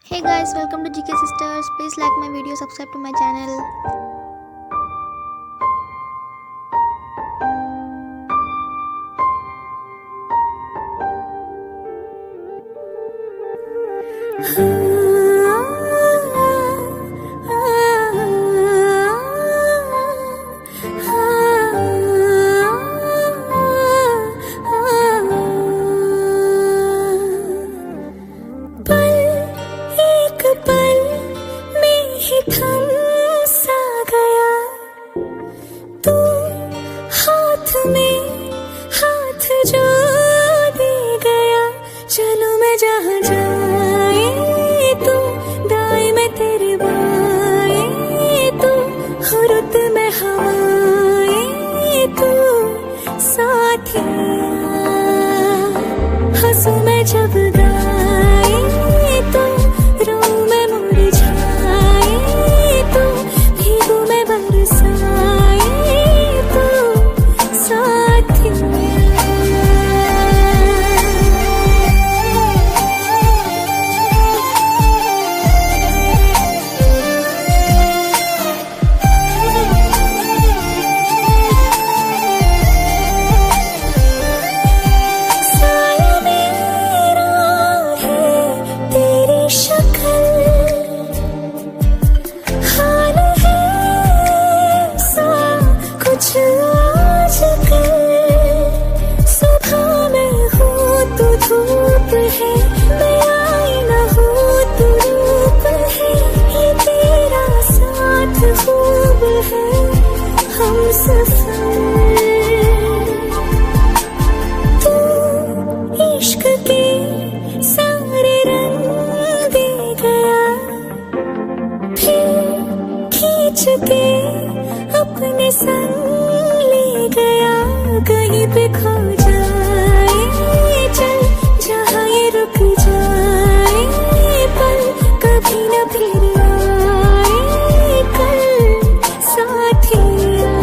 Hey guys, welcome to GK Sisters. Please like my video, subscribe to my channel. चलो मैं जहाँ जाए तू दाएं में तेरे बाएं तू रुत में हवाएं तू साथिया हंसू मैं जब गाए तो रो मैं मुरझाए तो भीगू मैं बरसाए तो साथिया। के अपने संग ले गया कहीं पे खो जाए चल जहाँ ये रुक जाए पल कभी न फिर आए कल साथिया।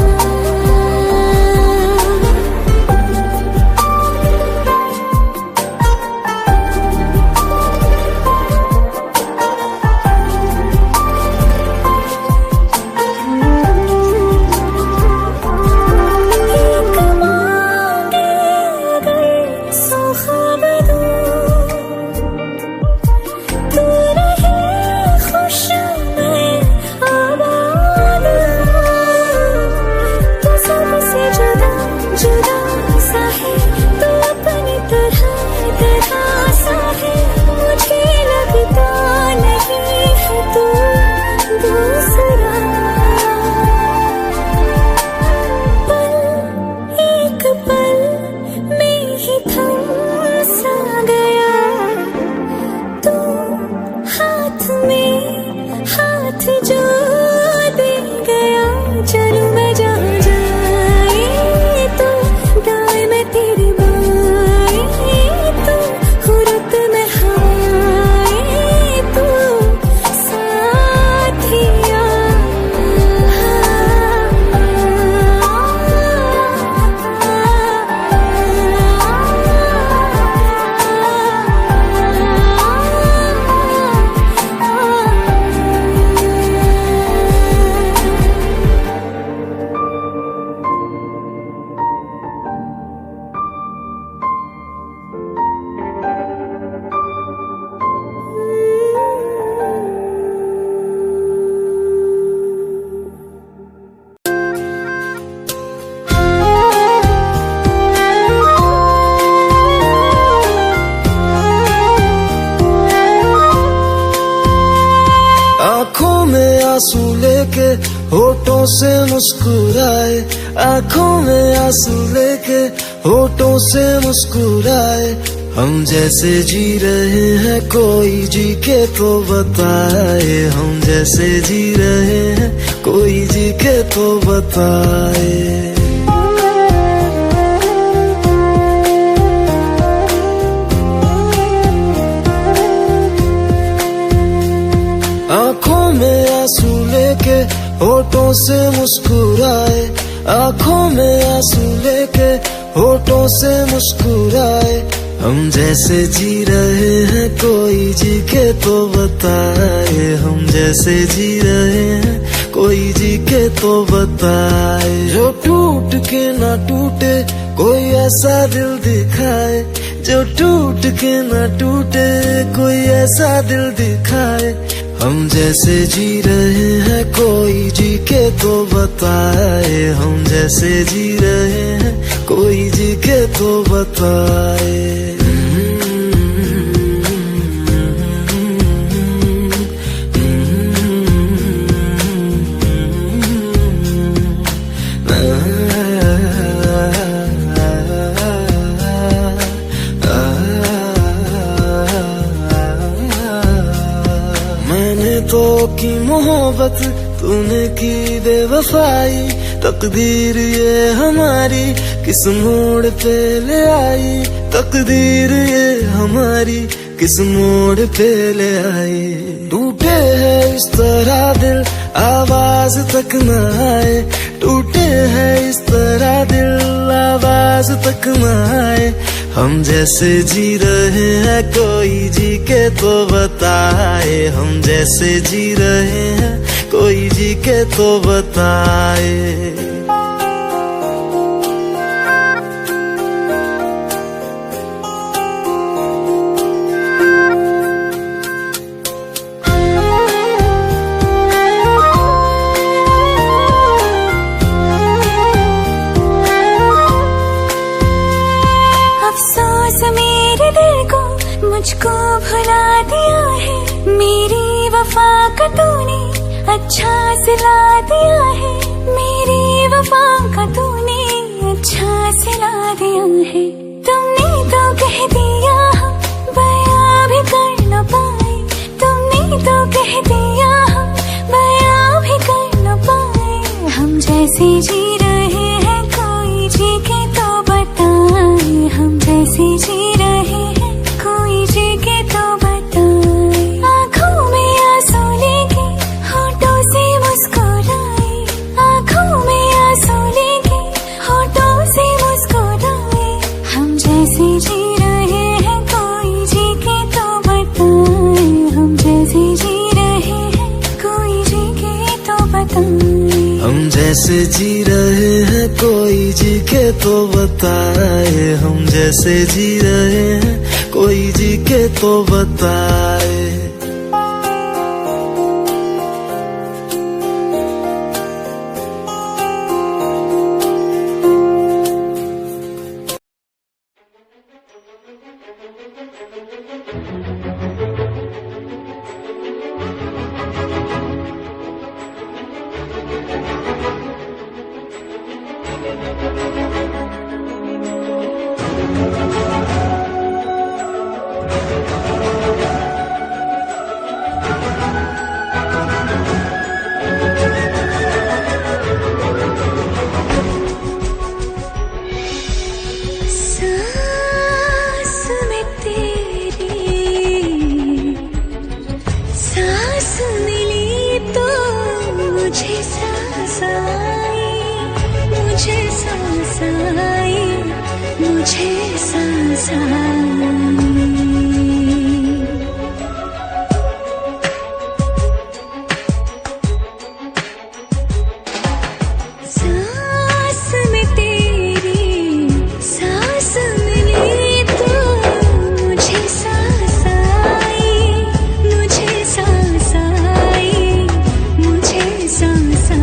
आँखों में आंसू लेके होठों से मुस्कुराए, आँखों में आंसू लेके होठों से मुस्कुराए। हम जैसे जी रहे हैं कोई जी के तो बताए, हम जैसे जी रहे हैं कोई जी के तो बताए। आँखों में आंसू लेके होठों से मुस्कुराए, आँखों में आंसू लेके होठों से मुस्कुराए। हम जैसे जी रहे हैं कोई जी के तो बताए, हम जैसे जी रहे हैं कोई जी के तो बताए। जो टूट के ना टूटे कोई ऐसा दिल दिखाए, जो टूट के ना टूटे कोई ऐसा दिल दिखाए। हम जैसे जी रहे हैं कोई जी के तो बताए, हम जैसे जी रहे हैं कोई जी के तो बताए। मैंने तो की मोहब्बत तूने की बेवफाई, तकदीर ये हमारी किस मोड़ पे ले आई, तकदीर ये हमारी किस मोड़ पे ले आई। टूटे है इस तरह दिल आवाज तक न आए, टूटे है इस तरह दिल आवाज तक न आए। हम जैसे जी रहे हैं कोई जी के तो बताए, हम जैसे जी रहे हैं कोई जी के तो बताए। अफसोस मेरे दिल को मुझको भुला दिया है, मेरी वफा का तूने अच्छा सिला दिया है, मेरी वफा का तूने अच्छा सिला दिया है। तुमने तो कह दिया हम बयां भी कर न पाए, तुमने तो कह दिया हम बयां भी कर न पाए। हम जैसे जी रहे हैं कोई जी के तो बताए, हम जैसे जी रहे हैं कोई जी के तो बताए। आँखों में आंसू लेके होठों से मुस्कुराए, आँखों में आंसू लेके होठों से मुस्कुराए। हम जैसे जी रहे हैं कोई जी के तो बताए, हम जैसे जी रहे हैं कोई जी के तो बताए। हम जैसे जी रहे हैं कोई जी के तो बताए, हम जैसे जी रहे हैं कोई जी के तो बताए। सांस में तेरी सांस मिली तो मुझे सांस आई, मुझे सांस आई, मुझे सांस आई। सांस में तेरी सांस मिली तो मुझे सांस आई, मुझे सांस आई, मुझे सांस आई।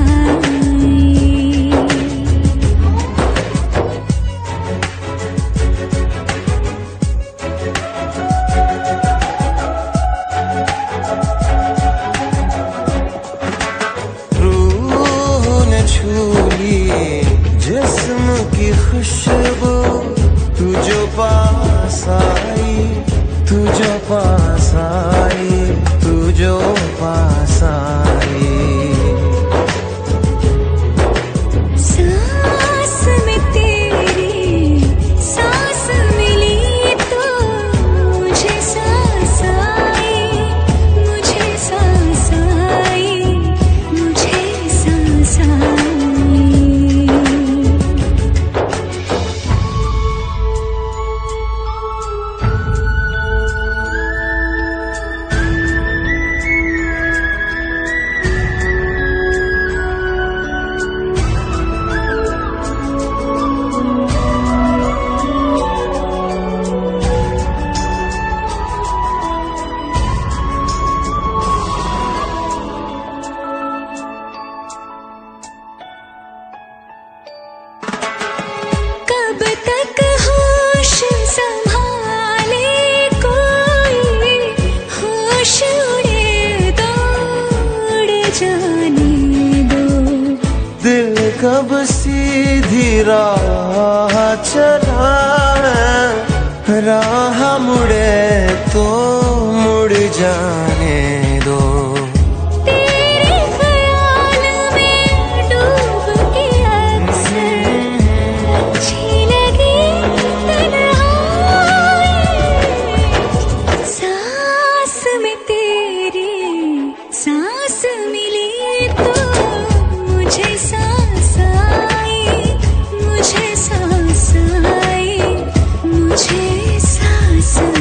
कब सीधी राह चला है, राह मुड़े तो मुड़ जाने दो। तेरे ख्याल में डूब के अक्सर अच्छी लगी तन्हाई, सांस में तेरी सांस मिली तो मुझे सांस आई, मुझे सांस आई, मुझे सांस आई।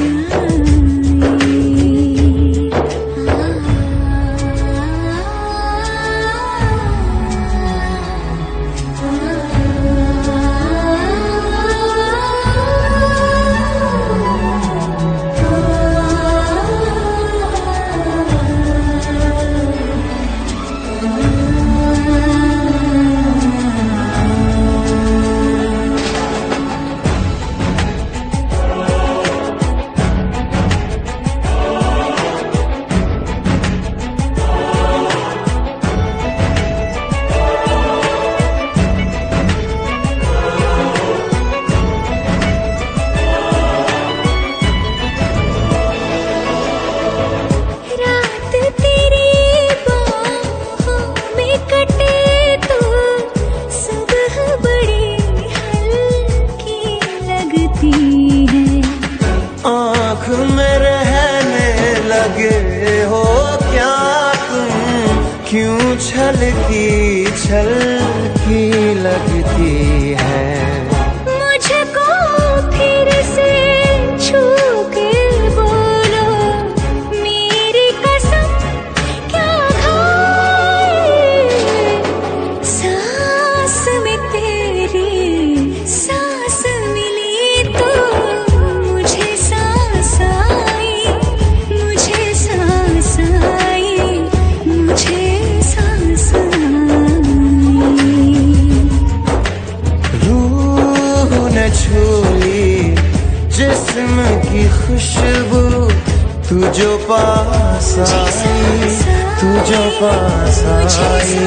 आँख में रहने लगे हो क्या तुम, क्यों छलकी लगती है। मुझको फिर से छू के बोलो, मेरी कसम क्या खाए, सांस में तेरी सांस मिली तो मुझे सांस आई, मुझे सांस आई, मुझे सांस आई। रूह ने छू ली जिस्म की खुशबू, तू जो पास आई, तू जो पास आई,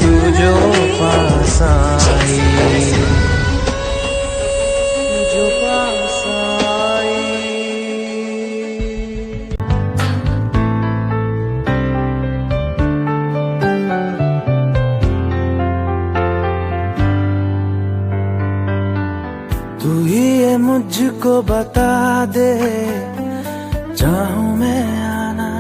तू जो पास आई, जो पास आई। तू ही ये मुझको बता दे, चाहूं मैं आना,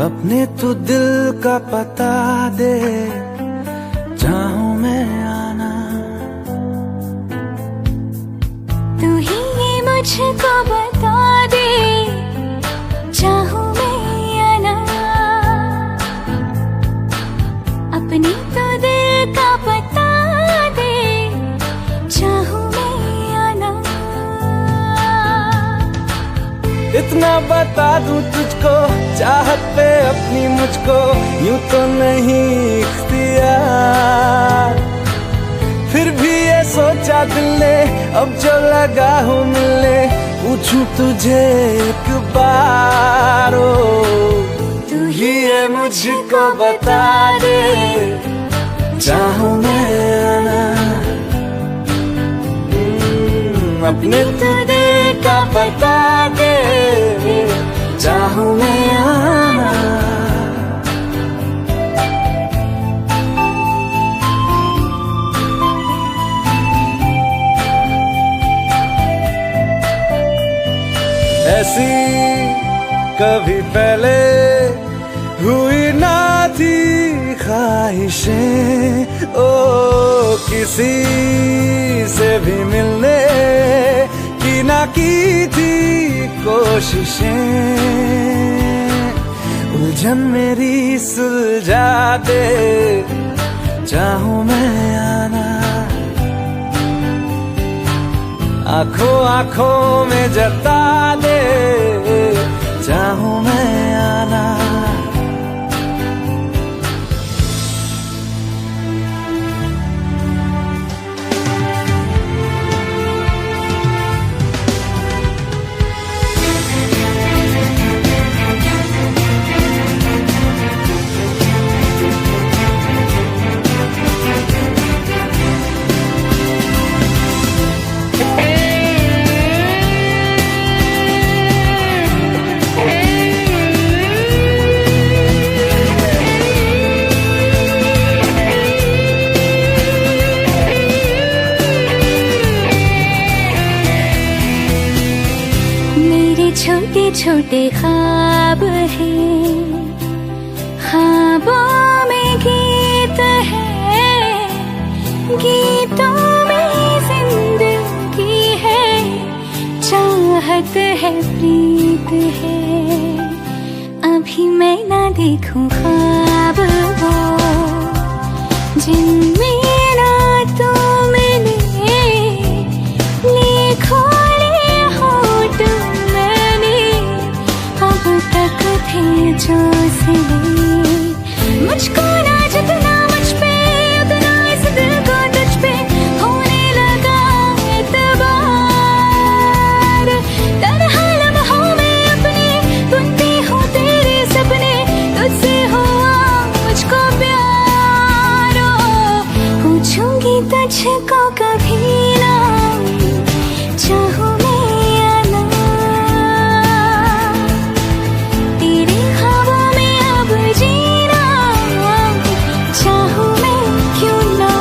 अपने तू दिल का पता दे, चाहूं मैं आना। तू ही ये मुझको बता दे, चाहूं मैं आना, अपनी तो दिल का पता दे, चाहूं मैं आना। इतना बता दूं तुझको, चाहत पे अपनी मुझको यूं तो नहीं इख्तियार, फिर भी ये सोचा दिल ने अब जो लगा हूँ मिलने, पूछूं तुझे एक बार। ओ तू ही ये मुझको बता दे, चाहूं मैं आना, अपने तो दिल का पता दे, चाहूं मैं आना। ऐसी कभी पहले हुई ना थी ख्वाहिशें, ओ किसी से भी मिलने की ना की थी कोशिशें, उलझन मेरी सुलझा दे, चाहूं मैं आना, आंखों आंखों में जता दे, चाहूं मैं आना। टूटे ख्वाब है, ख्वाबों में गीत है, गीतों में जिंदगी है, चाहत है, प्रीत है। अभी मैं ना देखूं ख्वाब वो जिनमें ना तू मिले, लिखो ले होठ मैंने अब तक थे जो सिले। मुझको ना जितना मुझ पे उतना इस दिल को तुझ पे होने लगा एतबार। तन्हा लम्हों में अपने बुनती हूँ तेरे सपने, तुझसे हुआ मुझको प्यार। पूछूंगी तुझको कभी ना चाहूँ मैं या ना, तेरे ख्वाबों में अब जीना चाहूँ मैं क्यों ना।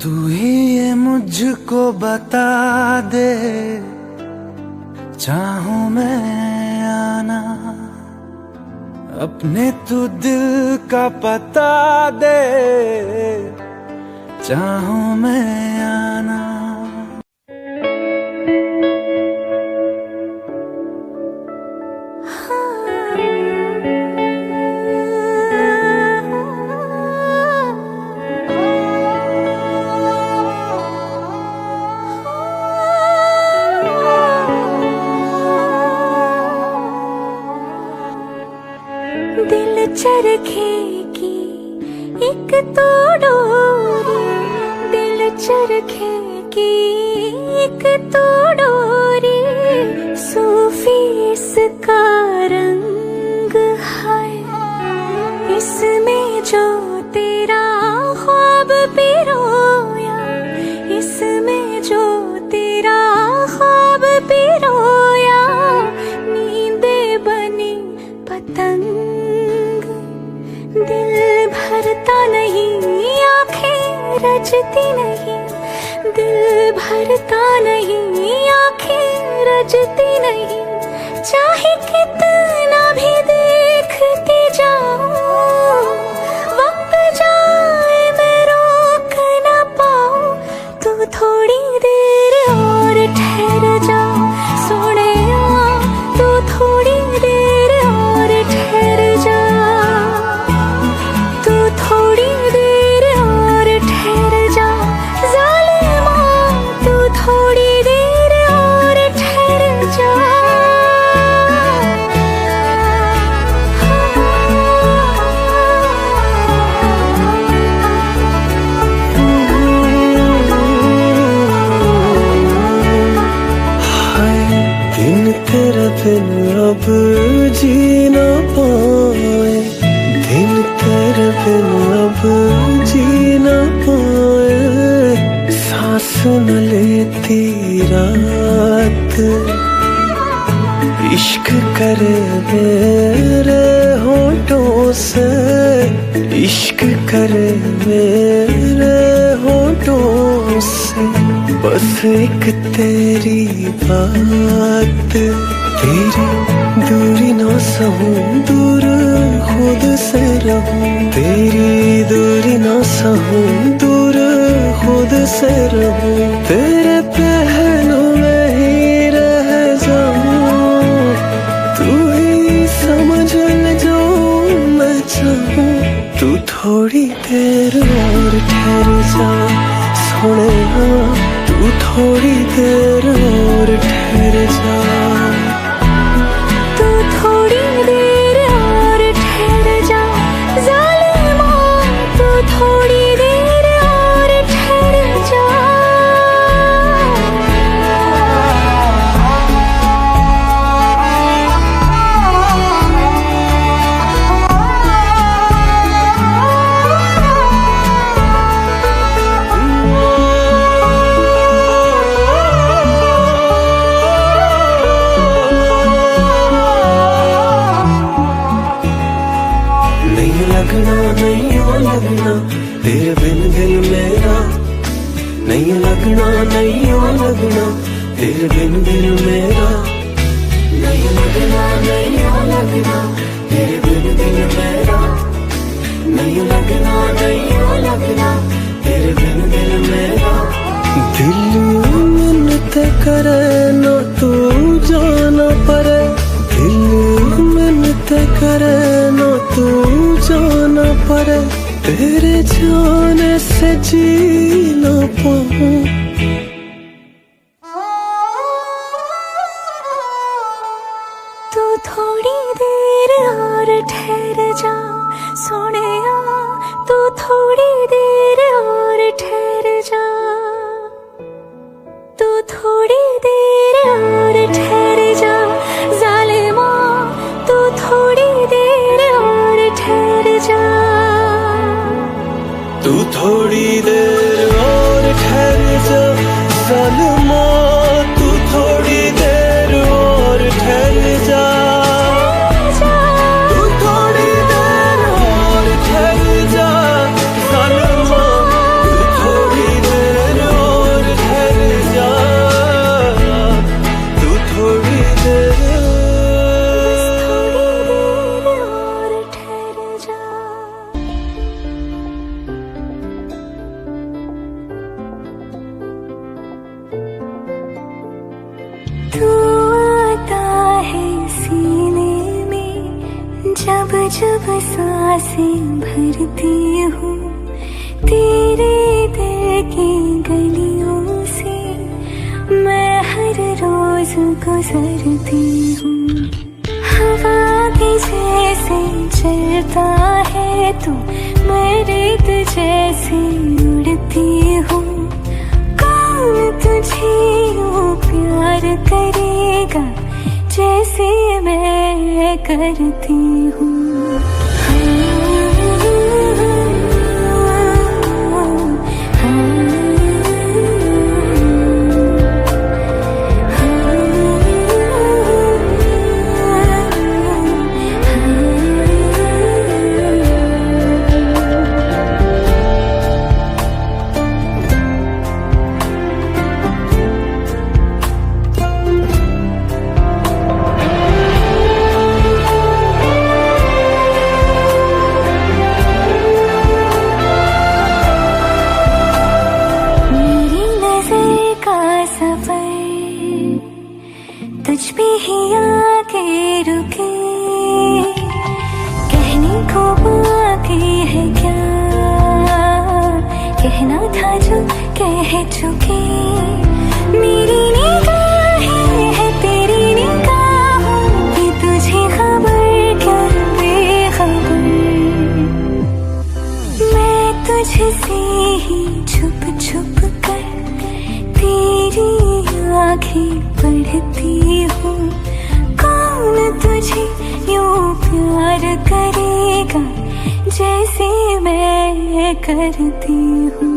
तू ही ये मुझको बता दे, चाहूं मैं आना, अपने तू दिल का पता दे, चाहूं मैं आना। दिल चरखे की एक तो डोरी, दिल चरखे की एक तो डोरी, सूफी इसका रंग है, इसमें जो तेरा ख्वाब पिरोया, इसमें जो तेरा ख्वाब पिरोया, नींदे बनी पतंग, दिल भरता नहीं, आंखें रजती नहीं, दिल भरता नहीं, आंखें रजती नहीं, चाहे कितना भी देखती जाऊं, वक्त जाए मैं रोक ना पाऊं, तू थोड़ी देर और ठहर जा सोने, तू थोड़ी देर और ठहर जा, तू थोड़ी देर और ठहर जा ज़ालिमा, तू थोड़ी देर और ठहर जा। दिन तेरा बिन अब जी ना पाए, दिन तेरे बिन अब जी ना पाए, सांस न लेती रात, इश्क करे मेरे होठों से, इश्क करे मेरे होठों से, बस एक तेरी बात, तेरी दूरी ना सहूं, दूर खुद से रहूं, तेरी दूरी ना सहूं, दूर खुद से रहूं, तेरे पहलू में ही रह जाऊं, तू ही समझ ले जो मैं चाहूं, तू थोड़ी देर और ठहर जा सोने, तू थोड़ी देर और ठहर जा, तू थोड़ी देर और ठहर जा ज़ालिमा, तू थोड़ी देर और ठहर जा। नहीं लगना नहीं ओ लगना तेरे बिन दिल मेरा, नहीं लगना नहीं ओ लगना तेरे बिन दिल मेरा, नहीं लगना नहीं ओ लगना तेरे बिन दिल मेरा। दिल मिन्नत करे ना तू जाना परे, दिल मिन्नत करे ना तू जाना परे, तेरे जाने से जी ना पाऊं। तू थोड़ी देर और ठहर जा सोनिया, तू थोड़ी देर और ठहर जा, तू थोड़ी देर और ठहर जा जालिमा, तू थोड़ी देर और ठहर जा, तू थोड़ी देर और ठहर जा जालिमा, तू थोड़ी देर और ठहर जा, तू थोड़ी देर और ठहर जा जालिमा, तू थोड़ी देर और ठहर जा, तू थोड़ी देर और ठहर जा। तू आता है सीने में जब जब सांसें भरती हूँ, तेरे दिल की गलियों से मैं हर रोज गुजरती हूँ। हवा के जैसे चलता है तू, मैं रेत जैसे उड़ती हूँ। कौन तुझे यूं प्यार करेगा जैसे मैं करती हूँ। तुझ पे ही आके रुके, कहने को बाकी है क्या, कहना था जो कह चुके। मेरी निगाहें है तेरी निगाहों की, तुझे खबर क्या बेखबर, मैं तुझसे ही छुप छुप कर तेरी आँखें पढ़ती हूँ। कौन तुझे यूं प्यार करेगा जैसे मैं करती हूँ।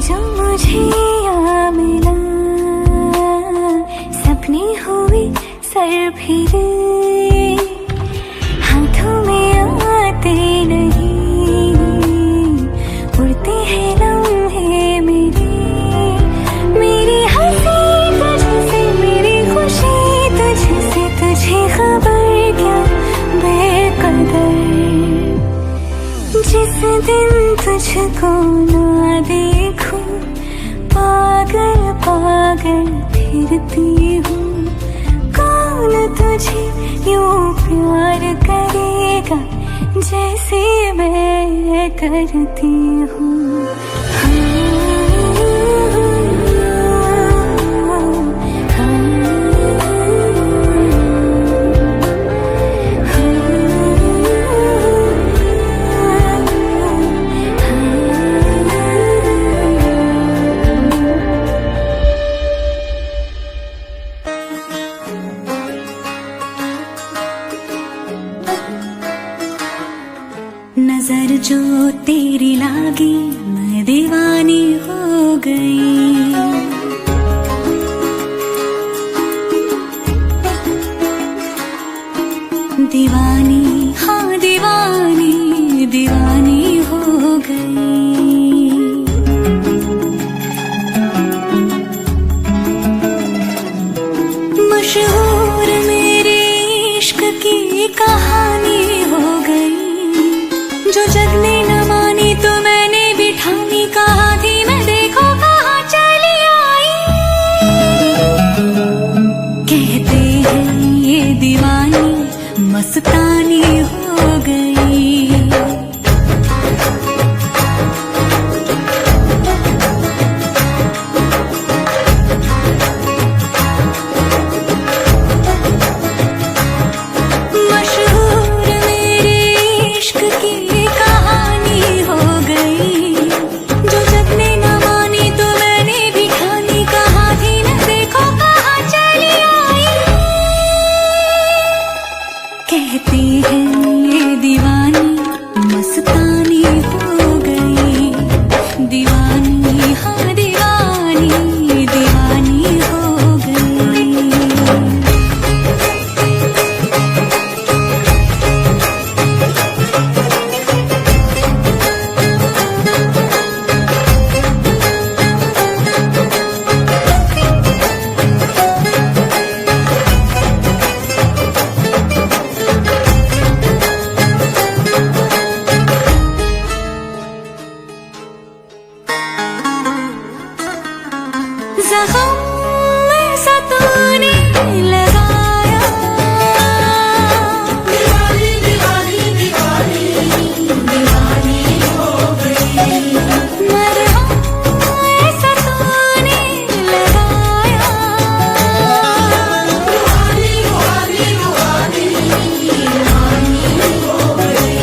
जो मुझे यहाँ मिला, सपने हुए सर फिरे, हाथों में आते नहीं, उड़ते हैं लम्हे मेरे। मेरी हंसी तुझसे, मेरी खुशी तुझसे, तुझे खबर क्या बेकदर, जिस दिन तुझको ना देखूं पागल पागल फिरती हूँ। कौन तुझे यूं प्यार करेगा जैसे मैं करती हूँ। हाँ, हाँ, हाँ। जो तेरी लागी मैं दीवानी हो गई। दीवानी हाँ दीवानी दीवानी हो गई। मशहूर मेरे इश्क की कहानी हो गई। जो जग ने न मानी तो मैंने भी ठानी, कहा थी मैं देखो कहाँ चली आई। कहते हैं ये दीवानी मस्तानी हो गई। मशहूर मेरे इश्क की कहानी हो गई। जो जग ने न मानी तो मैंने भी ठानी, कहा थी मैं देखो कहाँ चली आई। कहते हैं ये दीवानी मस्तानी हो गई। दीवानी हाँ दीवानी दीवानी हो गई। ज़ख्म में सा तूने लगाया। दीवानी दीवानी दीवानी दीवानी हो गई। मरहम ऐसा तूने लगाया। दीवानी दीवानी दीवानी दीवानी हो गई।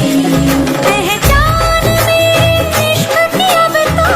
पहचान में इश्क की अब तो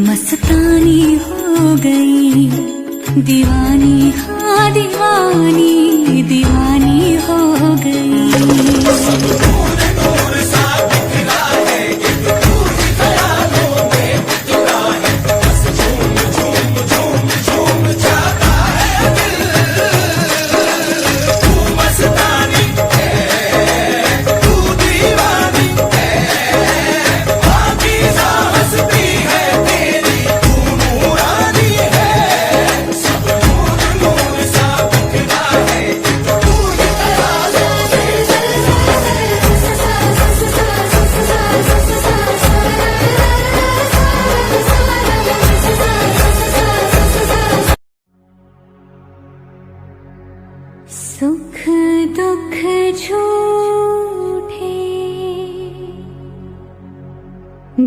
मस्तानी हो गई। दीवानी हाँ दीवानी दीवानी हो गई। सुख दुख झूठे,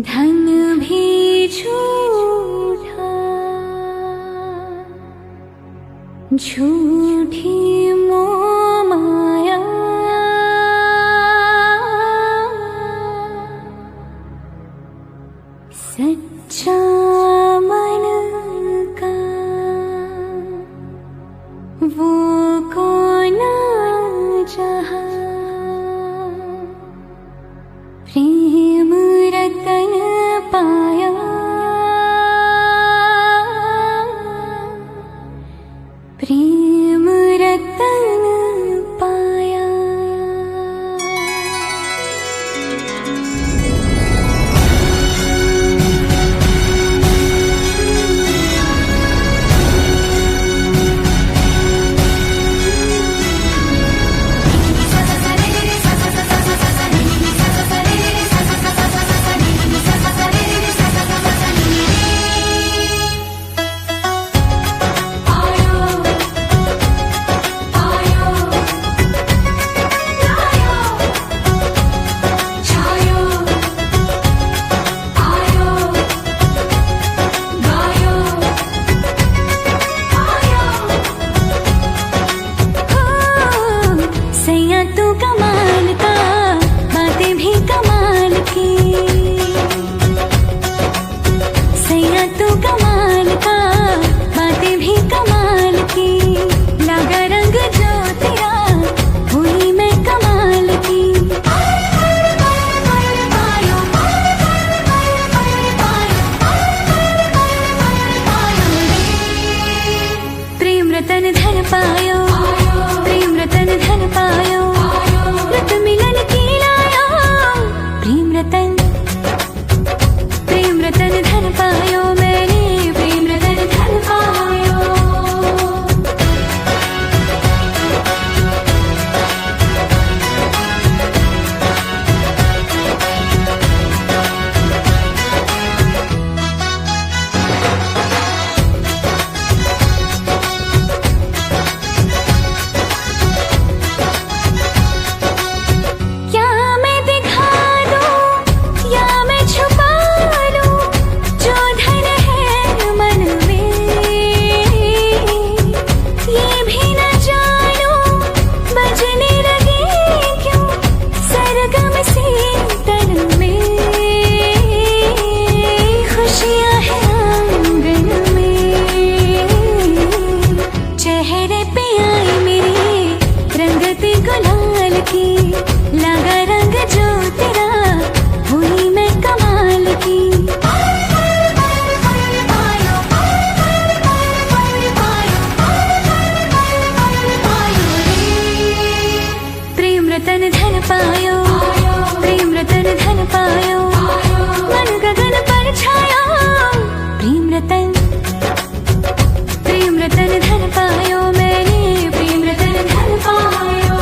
धन भी झूठा, झूठी मोह माया, सच्चा मन का वो कौन जहाँ, प्रेम रतन पाया, प्रेम रतन पाया। पायो, प्रेम रतन धन पायो, रत मिलन की लायो, प्रेम रतन धन पायो, मैंने प्रेम रतन धन पायो। लगा रंग जो तेरा हुई मैं कमाल की। प्रेम रतन धन पायो, प्रेम रतन धन पायो, मन गगन पर छायो, प्रेम रतन धन पायो, मैंने प्रेम रतन धन पायो।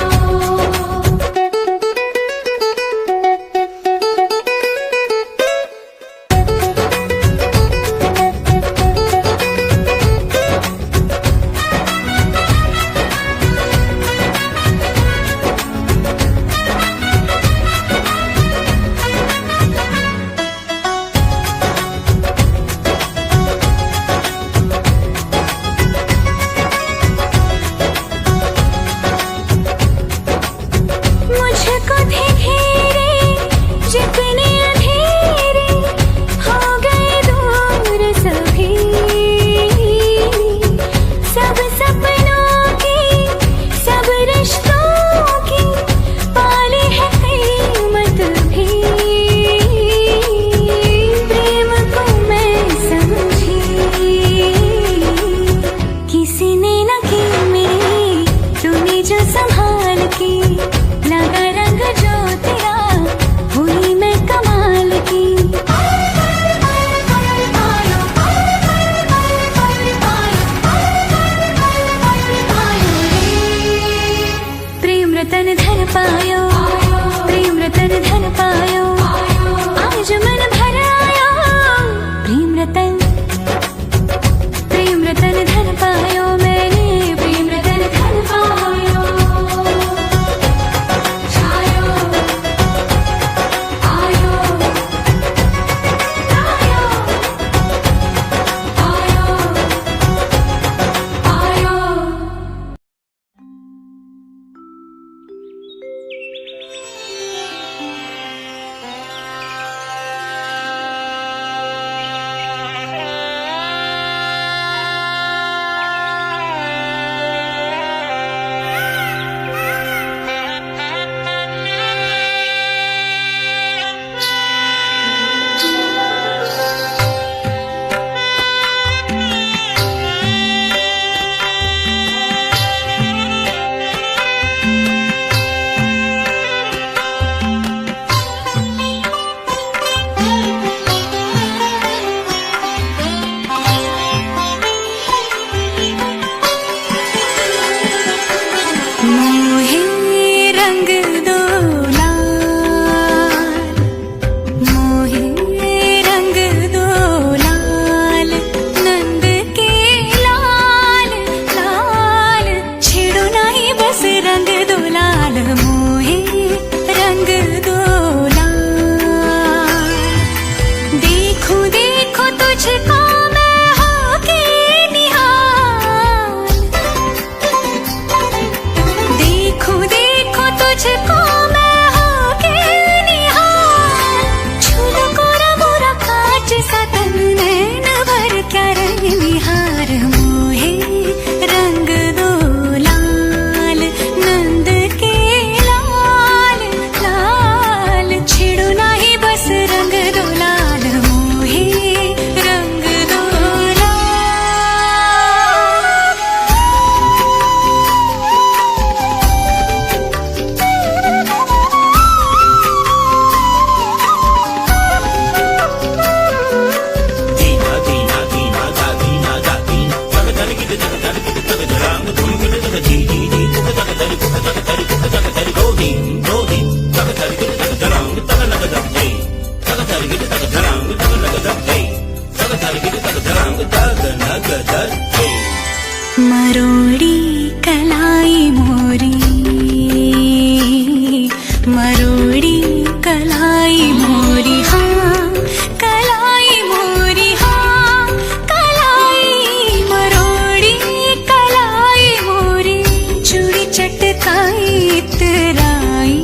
मरोड़ी कलाई मोरी, मरोड़ी कलाई मोरी, हाँ कलाई मोरी, हाँ कलाई मरोड़ी कलाई मोरी। चूड़ी चटकाई इतराई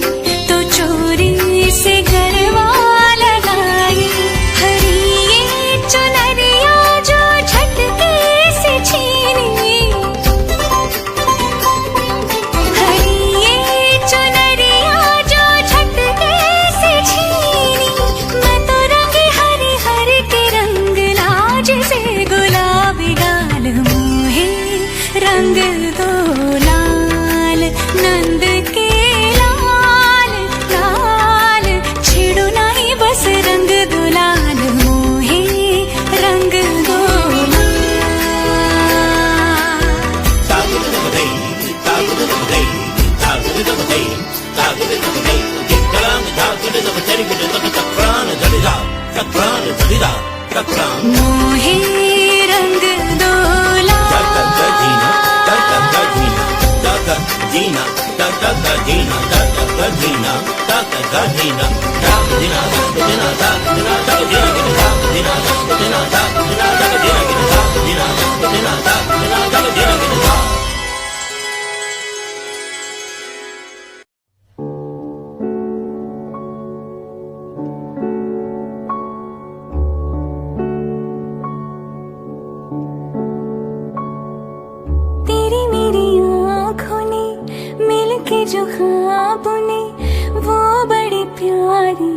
तो चोरी से गरबा लगाई। हरी ये चुनरिया जो झटके से छीनी, हरी ये चुनरिया जो झटके से छीनी। मैं तो रंगी हरी हर के रंग लाज से, गुलाबी गाल मोहे रंग दो लाल, नंद के लाल लाल। छेड़ो नहीं बस रंग दो लाल मोहे रंग दो लाल। मोहे रंग दो तेरी मेरी आँखों ने मिलके जो ख्वाब ने वो बड़े प्यारे